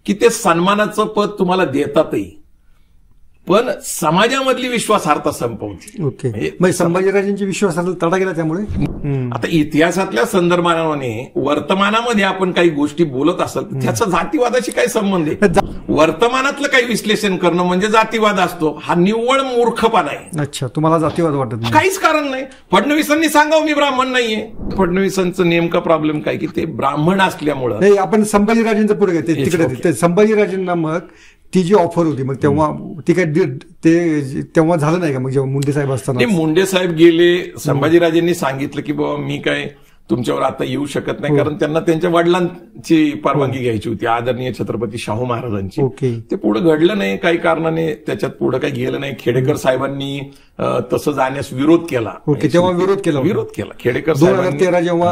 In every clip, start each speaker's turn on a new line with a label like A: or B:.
A: की ते सन्मानाचं पद तुम्हाला देतातही, पण समाजामधली विश्वासार्हता संपवते.
B: ओके, मग संभाजीराजेंची विश्वासार्हता तडा गेला त्यामुळे.
A: आता इतिहासातल्या संदर्भाने वर्तमानामध्ये आपण काही गोष्टी बोलत असाल तर त्याचा जातीवादाशी काय संबंध आहे? वर्तमानातलं काही विश्लेषण करणं म्हणजे जातीवाद असतो, हा निव्वळ मूर्खपणा आहे.
B: अच्छा, तुम्हाला जातीवाद वाटत नाही?
A: काहीच कारण नाही. फडणवीसांनी सांगावं मी ब्राह्मण नाहीये. फडणवीसांचं नेमका प्रॉब्लेम काय की ते ब्राह्मण असल्यामुळं.
B: नाही, आपण संभाजीराजेंचं पुढे घेते तिकडे. संभाजीराजेंना मग ती जी ऑफर होती मग तेव्हा ती काय ते तेव्हा झालं नाही का? मग जेव्हा मुंडे साहेब असताना
A: मुंडे साहेब गेले, संभाजीराजेंनी सांगितलं की बाबा मी काय तुमच्यावर आता येऊ शकत नाही, कारण त्यांना त्यांच्या वडिलांची परवानगी घ्यायची होती, आदरणीय छत्रपती शाहू महाराजांची. ते पुढे घडलं नाही काही कारणाने, त्याच्यात पुढे काही गेलं नाही. खेडेकर साहेबांनी तसं जाण्यास विरोध केला.
B: तेव्हा विरोध केला
A: खेडेकर
B: 2013 जेव्हा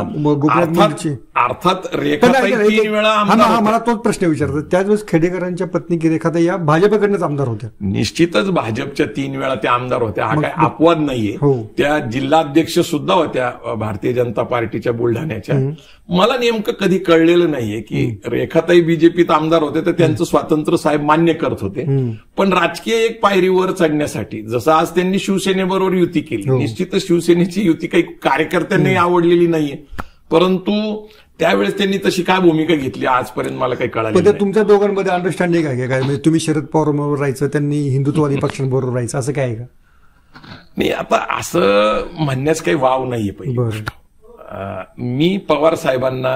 A: अर्थात रेखाताई 3 वेळा.
B: मला तोच प्रश्न विचारतो, त्याच खेडेकरांच्या पत्नी की रेखाताई या भाजपकडनंच आमदार होत्या.
A: निश्चितच भाजपच्या 3 वेळा त्या आमदार होत्या, हा काय अपवाद नाहीये. त्या जिल्हाध्यक्ष सुद्धा होत्या भारतीय जनता पार्टीच्या बुलढाण्याच्या. मला नेमकं कधी कळलेलं नाहीये की रेखाताई बीजेपीत आमदार होते तर त्यांचं स्वातंत्र्य साहेब मान्य करत होते, पण राजकीय एक पायरीवर चढण्यासाठी जसं आज त्यांनी शिवसेनेबरोबर युती केली, निश्चितच शिवसेनेची युती काही कार्यकर्त्यांनी आवडलेली नाहीये, परंतु त्यावेळेस त्यांनी तशी काय भूमिका घेतली आजपर्यंत मला काही कळालं नाही.
B: तुमच्या दोघांमध्ये अंडरस्टँडिंग आहे काय? म्हणजे तुम्ही शरद पवारांबरोबर राहायचं, त्यांनी हिंदुत्ववादी पक्षांबरोबर राहायचं, असं काय आहे का?
A: नाही, आता असं म्हणण्यास काही वाव नाहीये. पहिली मी पवार साहेबांना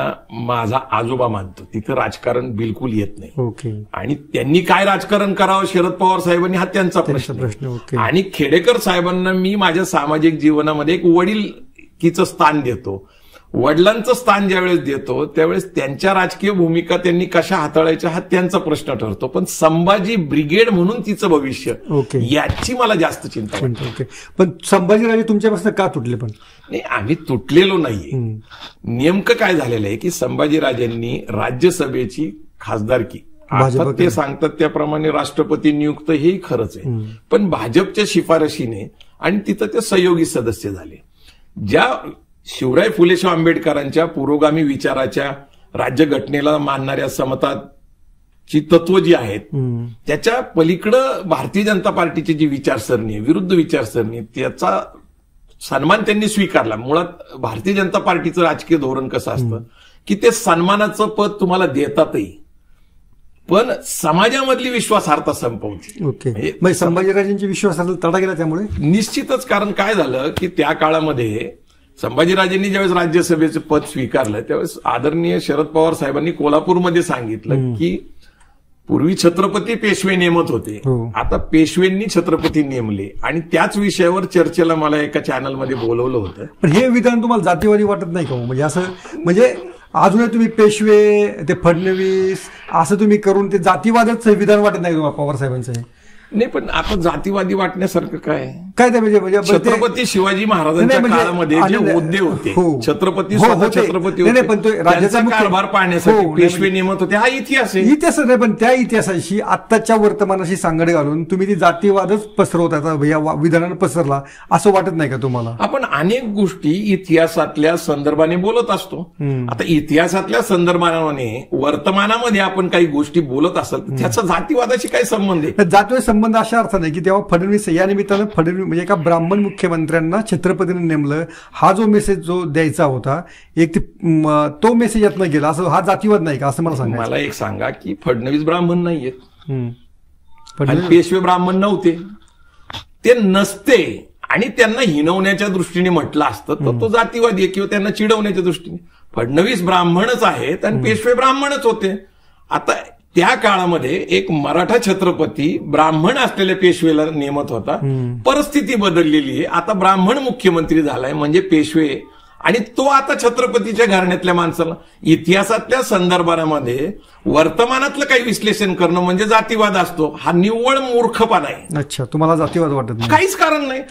A: माझा आजोबा मानतो, तिथं राजकारण बिलकुल येत नाही. आणि त्यांनी काय राजकारण करावं शरद पवार साहेबांनी हा त्यांचा प्रश्न. आणि खेडेकर साहेबांना मी माझ्या सामाजिक जीवनामध्ये एक वडीलकीचं स्थान देतो. वडिलांचं स्थान ज्यावेळेस देतो त्यावेळेस त्यांच्या राजकीय भूमिका त्यांनी कशा हाताळायच्या हा त्यांचा प्रश्न ठरतो, पण संभाजी ब्रिगेड म्हणून तिचं भविष्य याची मला जास्त चिंता वाटते.
B: पण संभाजीराजे तुमच्यापासून का तुटले? पण
A: नाही, आम्ही तुटलेलो नाहीये. नेमकं काय झालेलं आहे की संभाजीराजेंनी राज्यसभेची खासदारकी, अर्थात ते सांगतात त्याप्रमाणे राष्ट्रपती नियुक्त हेही खरंच आहे, पण भाजपच्या शिफारशीने आणि तिथं ते सहयोगी सदस्य झाले. ज्या शिवराय फुलेशाह आंबेडकरांच्या पुरोगामी विचाराच्या राज्यघटनेला मानणाऱ्या समताची तत्व जी आहेत त्याच्या पलीकडं भारतीय जनता पार्टीची जी विचारसरणी आहे, विरुद्ध विचारसरणी, त्याचा सन्मान त्यांनी स्वीकारला. मुळात भारतीय जनता पार्टीचं राजकीय धोरण कसं असतं की ते सन्मानाचं पद तुम्हाला देतातही, पण समाजामधली विश्वासार्हता संपवते.
B: ओके, मग संभाजीराजेंची विश्वासार्हता तडा गेला त्यामुळे.
A: निश्चितच, कारण काय झालं की त्या काळामध्ये संभाजीराजेंनी ज्यावेळेस राज्यसभेचं पद स्वीकारलं त्यावेळेस आदरणीय शरद पवार साहेबांनी कोल्हापूरमध्ये सांगितलं की पूर्वी छत्रपती पेशवे नेमत होते, आता पेशवेंनी छत्रपती नेमले, आणि त्याच विषयावर चर्चेला मला एका चॅनलमध्ये बोलवलं होतं.
B: पण हे विधान तुम्हाला जातीवादी वाटत नाही का? म्हणजे असं म्हणजे अजूनही तुम्ही पेशवे ते फडणवीस असं तुम्ही करून ते जातीवादच विधान वाटत नाही तुम्हाला पवार साहेबांचं?
A: नाही, पण आता जातीवादी वाटण्यासारखं काय
B: ते म्हणजे
A: छत्रपती शिवाजी महाराजांच्या काळामध्ये जे होद्दे होते, छत्रपती छत्रपती होते, पण राज्याचा कारभार पाहण्यासाठी पेशवे नेमत होते, हा इतिहास आहे.
B: इतिहास नाही, पण त्या इतिहासाशी आत्ताच्या वर्तमानाशी सांगड घालून तुम्ही ती जातीवादच पसरवता, या विधानानं पसरला असं वाटत नाही का तुम्हाला?
A: आपण अनेक गोष्टी इतिहासातल्या संदर्भाने बोलत असतो. आता इतिहासातल्या संदर्भाने वर्तमानामध्ये आपण काही गोष्टी बोलत असाल तर त्याचा जातीवादाशी काय संबंध आहे?
B: जातीवाद संबंध अशा अर्थ नाही की तेव्हा फडणवीस या निमित्तानं फडणवीस म्हणजे एका ब्राह्मण मुख्यमंत्र्यांना छत्रपतीने नेमलं, हा जो मेसेज जो द्यायचा होता एक तो मेसेज यातनं गेला, असं हा जातीवाद नाही का असं मला सांगा.
A: मला एक सांगा की फडणवीस ब्राह्मण नाहीयेत आणि पेशवे ब्राह्मण नव्हते, ते नसते आणि त्यांना हिनवण्याच्या दृष्टीने म्हटलं असतं तर तो जातीवादी आहे, किंवा त्यांना चिडवण्याच्या दृष्टीने. फडणवीस ब्राह्मणच आहेत आणि पेशवे ब्राह्मणच होते. आता त्या काळामध्ये एक मराठा छत्रपती ब्राह्मण असलेल्या पेशवेला नेमत होता, परिस्थिती बदललेली आहे, आता ब्राह्मण मुख्यमंत्री झालाय म्हणजे पेशवे, आणि तो आता छत्रपतीच्या घराण्यातल्या माणसाला. इतिहासातल्या संदर्भामध्ये वर्तमानातलं काही विश्लेषण करणं म्हणजे जातीवाद असतो, हा निव्वळ मूर्खपणा आहे.
B: अच्छा, तुम्हाला जातीवाद वाटत नाही?
A: काहीच कारण नाही.